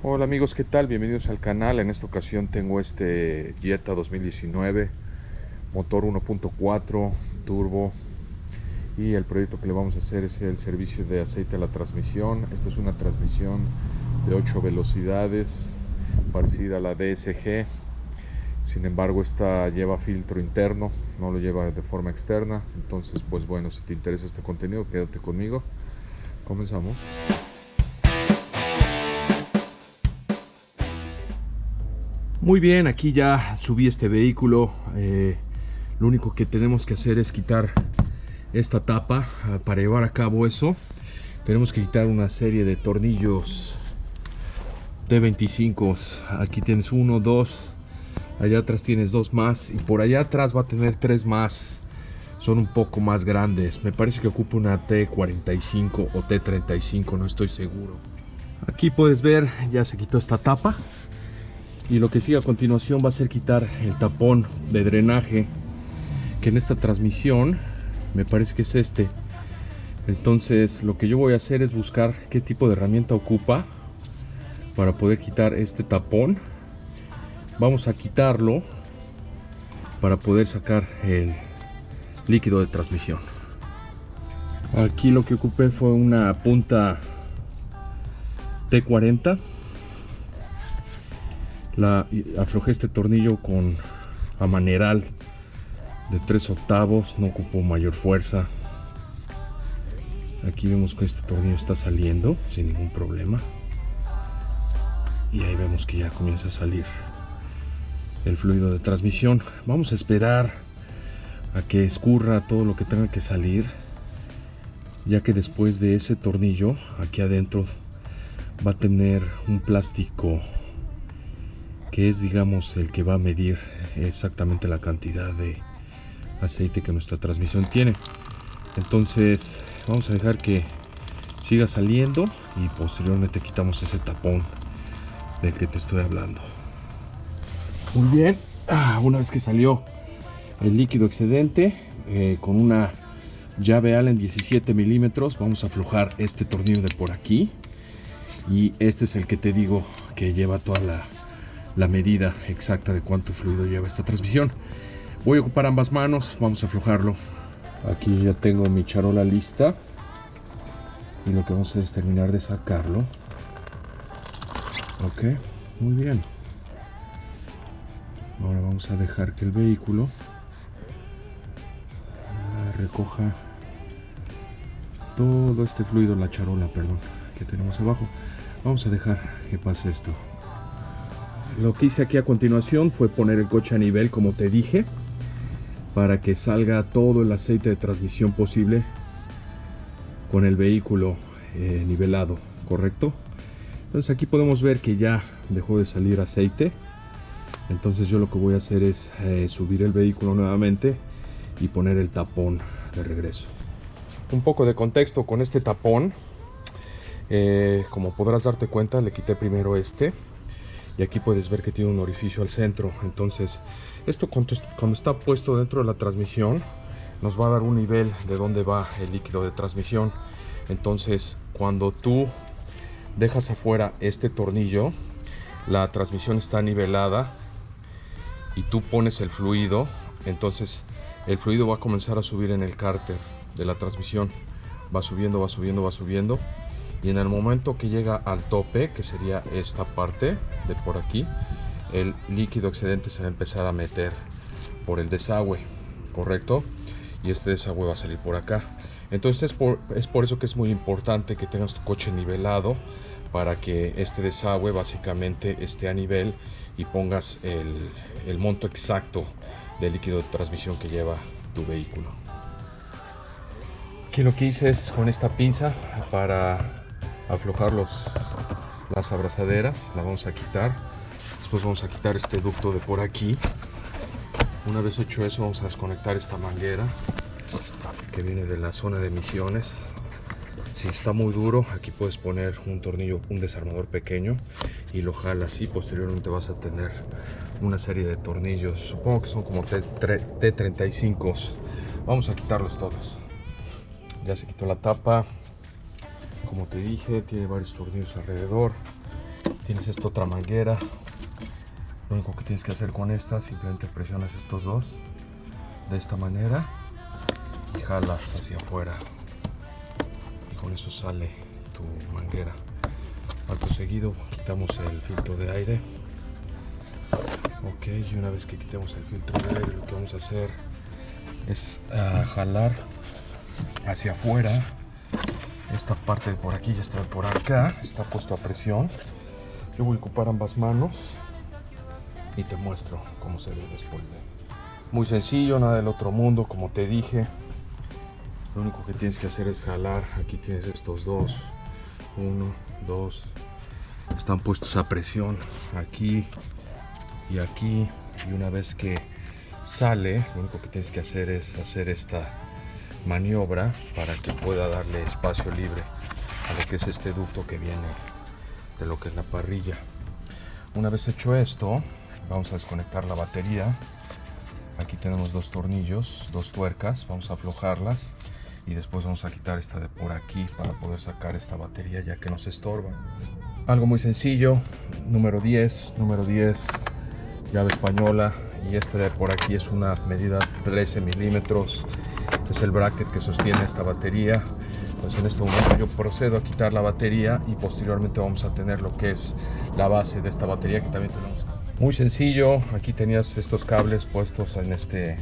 Hola amigos, ¿qué tal? Bienvenidos al canal. En esta ocasión tengo este Jetta 2019, motor 1.4 turbo, y el proyecto que le vamos a hacer es el servicio de aceite a la transmisión. Esta es una transmisión de 8 velocidades, parecida a la DSG. Sin embargo, esta lleva filtro interno, no lo lleva de forma externa. Entonces, pues bueno, si te interesa este contenido, quédate conmigo. Comenzamos. Muy bien, aquí ya subí este vehículo. Lo único que tenemos que hacer es quitar esta tapa. Para llevar a cabo eso, tenemos que quitar una serie de tornillos T25. Aquí tienes uno, dos, allá atrás tienes dos más, y por allá atrás va a tener tres más. Son un poco más grandes. Me parece que ocupa una T45 o T35, no estoy seguro. Aquí puedes ver, ya se quitó esta tapa. Y lo que sigue a continuación va a ser quitar el tapón de drenaje, que en esta transmisión me parece que es este. Entonces lo que yo voy a hacer es buscar qué tipo de herramienta ocupa para poder quitar este tapón. Vamos a quitarlo para poder sacar el líquido de transmisión. Aquí lo que ocupé fue una punta T40. Aflojé este tornillo con amaneral de 3/8, no ocupó mayor fuerza. Aquí vemos que este tornillo está saliendo sin ningún problema, y ahí vemos que ya comienza a salir el fluido de transmisión. Vamos a esperar a que escurra todo lo que tenga que salir, ya que después de ese tornillo aquí adentro va a tener un plástico que es, digamos, el que va a medir exactamente la cantidad de aceite que nuestra transmisión tiene. Entonces vamos a dejar que siga saliendo y posteriormente quitamos ese tapón del que te estoy hablando. Muy bien, una vez que salió el líquido excedente, con una llave Allen 17 milímetros vamos a aflojar este tornillo de por aquí, y este es el que te digo que lleva toda la medida exacta de cuánto fluido lleva esta transmisión. Voy a ocupar ambas manos, vamos a aflojarlo. Aquí ya tengo mi charola lista, y lo que vamos a hacer es terminar de sacarlo. Ok, muy bien. Ahora vamos a dejar que el vehículo recoja todo este fluido, la charola, perdón, que tenemos abajo. Vamos a dejar que pase esto. Lo que hice aquí a continuación fue poner el coche a nivel, como te dije, para que salga todo el aceite de transmisión posible con el vehículo nivelado, ¿correcto? Entonces aquí podemos ver que ya dejó de salir aceite. Entonces yo lo que voy a hacer es subir el vehículo nuevamente y poner el tapón de regreso. Un poco de contexto con este tapón. Como podrás darte cuenta, le quité primero este, y aquí puedes ver que tiene un orificio al centro. Entonces esto, cuando está puesto dentro de la transmisión, nos va a dar un nivel de dónde va el líquido de transmisión. Entonces cuando tú dejas afuera este tornillo, la transmisión está nivelada y tú pones el fluido, entonces el fluido va a comenzar a subir en el cárter de la transmisión. Va subiendo, va subiendo, va subiendo, y en el momento que llega al tope, que sería esta parte de por aquí, el líquido excedente se va a empezar a meter por el desagüe, correcto, y este desagüe va a salir por acá. Entonces es por eso que es muy importante que tengas tu coche nivelado, para que este desagüe básicamente esté a nivel y pongas el monto exacto del líquido de transmisión que lleva tu vehículo. Aquí lo que hice es con esta pinza para aflojar las abrazaderas, la vamos a quitar. Después vamos a quitar este ducto de por aquí. Una vez hecho eso, vamos a desconectar esta manguera que viene de la zona de emisiones. Si está muy duro, aquí puedes poner un tornillo, un desarmador pequeño, y lo jalas, y posteriormente vas a tener una serie de tornillos, supongo que son como T35. Vamos a quitarlos todos. Ya se quitó la tapa. Como te dije, tiene varios tornillos alrededor. Tienes esta otra manguera. Lo único que tienes que hacer con esta, simplemente presionas estos dos de esta manera y jalas hacia afuera, y con eso sale tu manguera. Acto seguido quitamos el filtro de aire. Ok, y una vez que quitemos el filtro de aire, lo que vamos a hacer es jalar hacia afuera. Esta parte de por aquí ya está por acá, está puesto a presión. Yo voy a ocupar ambas manos y te muestro cómo se ve después de. Muy sencillo, nada del otro mundo, como te dije. Lo único que tienes que hacer es jalar. Aquí tienes estos dos, 1, 2, están puestos a presión aquí y aquí, y una vez que sale, lo único que tienes que hacer es hacer esta maniobra para que pueda darle espacio libre a lo que es este ducto que viene de lo que es la parrilla. Una vez hecho esto, vamos a desconectar la batería. Aquí tenemos dos tornillos, dos tuercas, vamos a aflojarlas y después vamos a quitar esta de por aquí para poder sacar esta batería, ya que nos estorba. Algo muy sencillo, número 10, llave española, y este de por aquí es una medida 13 milímetros. Este es el bracket que sostiene esta batería. Pues en este momento yo procedo a quitar la batería y posteriormente vamos a tener lo que es la base de esta batería, que también tenemos. Muy sencillo, aquí tenías estos cables puestos en este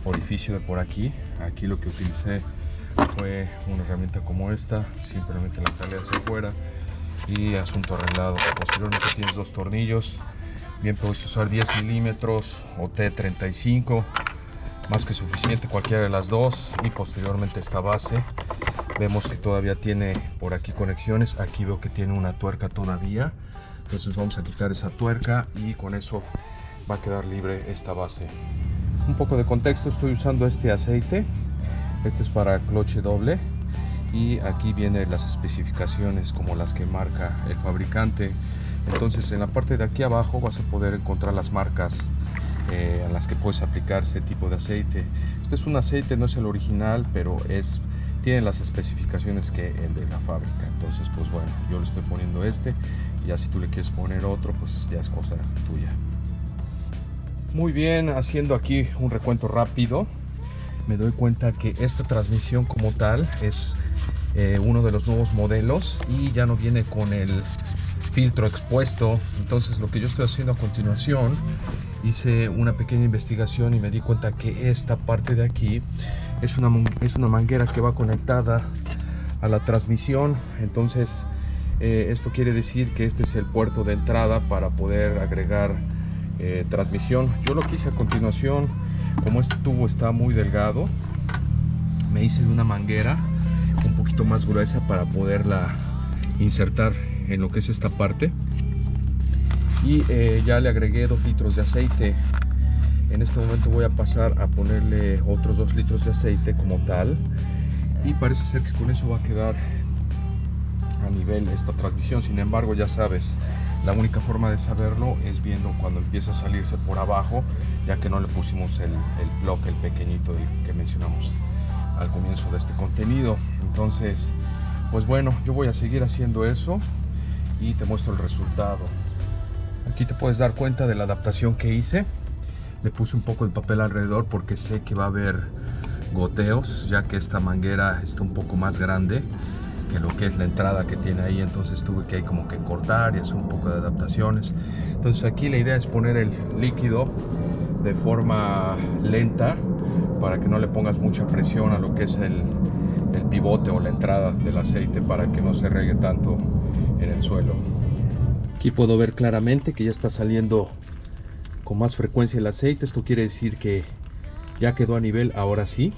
orificio de por aquí. Aquí lo que utilicé fue una herramienta como esta, simplemente la jalé hacia afuera y asunto arreglado. Posteriormente tienes dos tornillos, bien puedes usar 10 milímetros o T35, más que suficiente cualquiera de las dos. Y posteriormente esta base, vemos que todavía tiene por aquí conexiones. Aquí veo que tiene una tuerca todavía, entonces vamos a quitar esa tuerca y con eso va a quedar libre esta base. Un poco de contexto, estoy usando este aceite. Este es para cloche doble y aquí vienen las especificaciones como las que marca el fabricante. Entonces en la parte de aquí abajo vas a poder encontrar las marcas a las que puedes aplicar este tipo de aceite. Este es un aceite, no es el original, pero tiene las especificaciones que el de la fábrica. Entonces pues bueno, yo le estoy poniendo este, y ya si tú le quieres poner otro, pues ya es cosa tuya. Muy bien, haciendo aquí un recuento rápido, me doy cuenta que esta transmisión como tal es uno de los nuevos modelos y ya no viene con el filtro expuesto. Entonces lo que yo estoy haciendo a continuación, hice una pequeña investigación y me di cuenta que esta parte de aquí es una manguera que va conectada a la transmisión. Entonces esto quiere decir que este es el puerto de entrada para poder agregar transmisión. Yo lo que hice a continuación, como este tubo está muy delgado, me hice de una manguera un poquito más gruesa para poderla insertar en lo que es esta parte, y ya le agregué 2 litros de aceite. En este momento voy a pasar a ponerle otros 2 litros de aceite como tal, y parece ser que con eso va a quedar a nivel esta transmisión. Sin embargo, ya sabes, la única forma de saberlo es viendo cuando empieza a salirse por abajo, ya que no le pusimos el bloque, el pequeñito que mencionamos al comienzo de este contenido. Entonces, pues bueno, yo voy a seguir haciendo eso y te muestro el resultado. Aquí te puedes dar cuenta de la adaptación que hice. Le puse un poco de papel alrededor porque sé que va a haber goteos, ya que esta manguera está un poco más grande que lo que es la entrada que tiene ahí. Entonces tuve que como que cortar y hacer un poco de adaptaciones. Entonces aquí la idea es poner el líquido de forma lenta para que no le pongas mucha presión a lo que es el pivote o la entrada del aceite, para que no se regue tanto en el suelo. Aquí puedo ver claramente que ya está saliendo con más frecuencia el aceite. Esto quiere decir que ya quedó a nivel, ahora sí.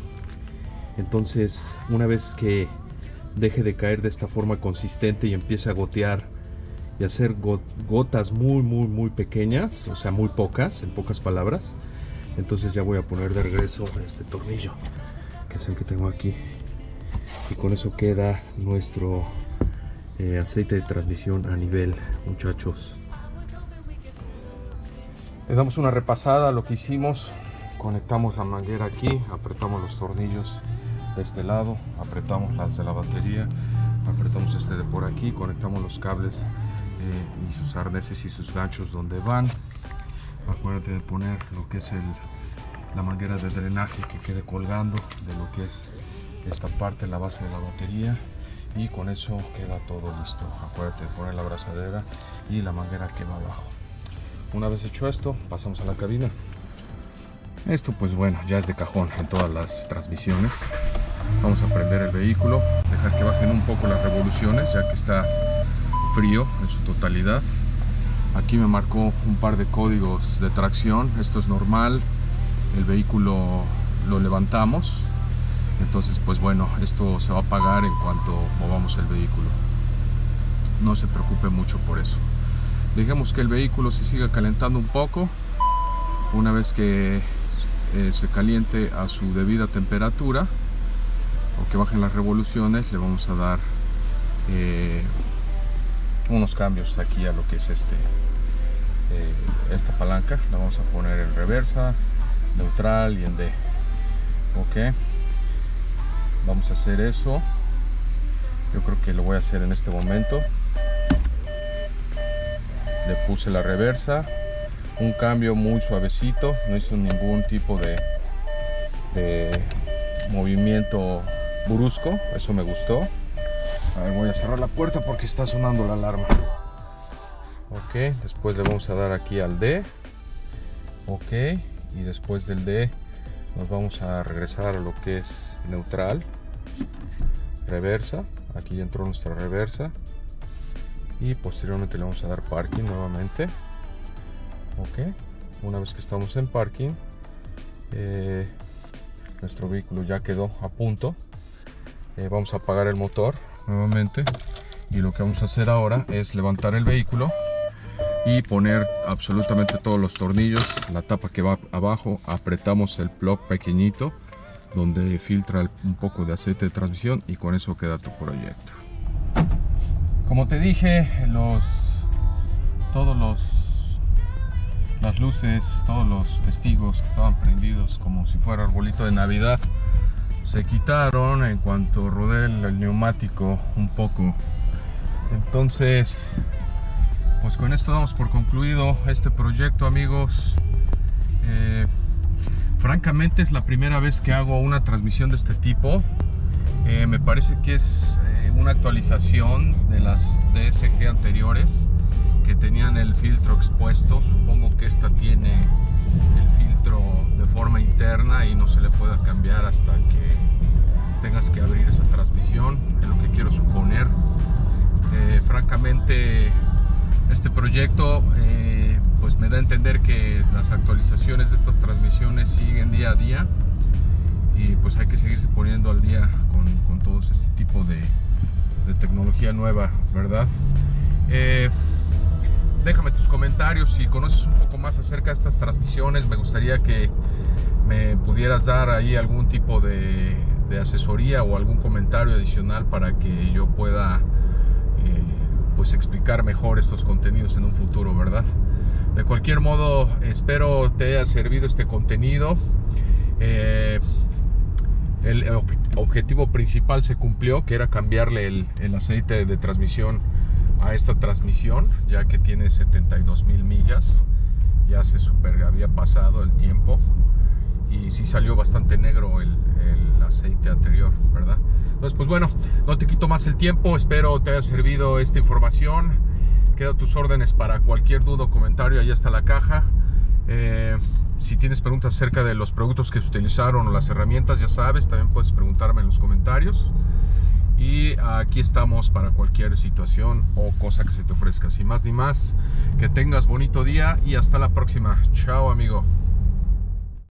Entonces una vez que deje de caer de esta forma consistente y empiece a gotear y hacer gotas muy pequeñas, o sea muy pocas, en pocas palabras, entonces ya voy a poner de regreso este tornillo, que es el que tengo aquí, y con eso queda nuestro aceite de transmisión a nivel, muchachos. Le damos una repasada a lo que hicimos. Conectamos la manguera aquí, apretamos los tornillos de este lado, apretamos las de la batería, apretamos este de por aquí, conectamos los cables y sus arneses y sus ganchos donde van. Acuérdate de poner lo que es la manguera de drenaje que quede colgando de lo que es esta parte, la base de la batería, y con eso queda todo listo. Acuérdate de poner la abrazadera y la manguera que va abajo. Una vez hecho esto, pasamos a la cabina. Esto pues bueno, ya es de cajón en todas las transmisiones. Vamos a prender el vehículo, dejar que bajen un poco las revoluciones ya que está frío en su totalidad. Aquí me marcó un par de códigos de tracción. Esto es normal, el vehículo lo levantamos, entonces pues bueno, esto se va a apagar en cuanto movamos el vehículo. No se preocupe mucho por eso. Dejemos que el vehículo se siga calentando un poco. Una vez que se caliente a su debida temperatura o que bajen las revoluciones, le vamos a dar unos cambios aquí a lo que es esta palanca. La vamos a poner en reversa, neutral y en D. Ok, vamos a hacer eso. Yo creo que lo voy a hacer en este momento. Le puse la reversa, un cambio muy suavecito, no hizo ningún tipo de movimiento brusco, eso me gustó. A ver, voy a cerrar la puerta porque está sonando la alarma. Ok, después le vamos a dar aquí al D. Ok, y después del D nos vamos a regresar a lo que es neutral, reversa. Aquí ya entró nuestra reversa y posteriormente le vamos a dar parking nuevamente. Ok, una vez que estamos en parking, nuestro vehículo ya quedó a punto. Vamos a apagar el motor nuevamente y lo que vamos a hacer ahora es levantar el vehículo y poner absolutamente todos los tornillos. La tapa que va abajo, apretamos el plug pequeñito donde filtra un poco de aceite de transmisión y con eso queda tu proyecto. Como te dije, las luces, todos los testigos que estaban prendidos como si fuera arbolito de Navidad se quitaron en cuanto rodé el neumático un poco. Entonces pues con esto damos por concluido este proyecto, amigos. Francamente es la primera vez que hago una transmisión de este tipo. Me parece que es una actualización de las DSG anteriores que tenían el filtro expuesto. Supongo que esta tiene el filtro de forma interna y no se le pueda cambiar hasta que tengas que abrir esa transmisión, es lo que quiero suponer. Francamente este proyecto pues me da a entender que las actualizaciones de estas transmisiones siguen día a día y pues hay que seguirse poniendo al día con todo este tipo de tecnología nueva, ¿verdad? Déjame tus comentarios si conoces un poco más acerca de estas transmisiones. Me gustaría que me pudieras dar ahí algún tipo de asesoría o algún comentario adicional para que yo pueda pues explicar mejor estos contenidos en un futuro, ¿verdad? De cualquier modo, espero te haya servido este contenido. El objetivo principal se cumplió, que era cambiarle el aceite de transmisión a esta transmisión, ya que tiene 72,000 millas. Ya había pasado el tiempo y sí salió bastante negro el aceite anterior, ¿verdad? Entonces pues bueno, no te quito más el tiempo. Espero te haya servido esta información. Quedo a tus órdenes para cualquier duda o comentario. Ahí está la caja. Si tienes preguntas acerca de los productos que se utilizaron o las herramientas, ya sabes, también puedes preguntarme en los comentarios. Y aquí estamos para cualquier situación o cosa que se te ofrezca. Sin más ni más, que tengas bonito día y hasta la próxima. Chao, amigo.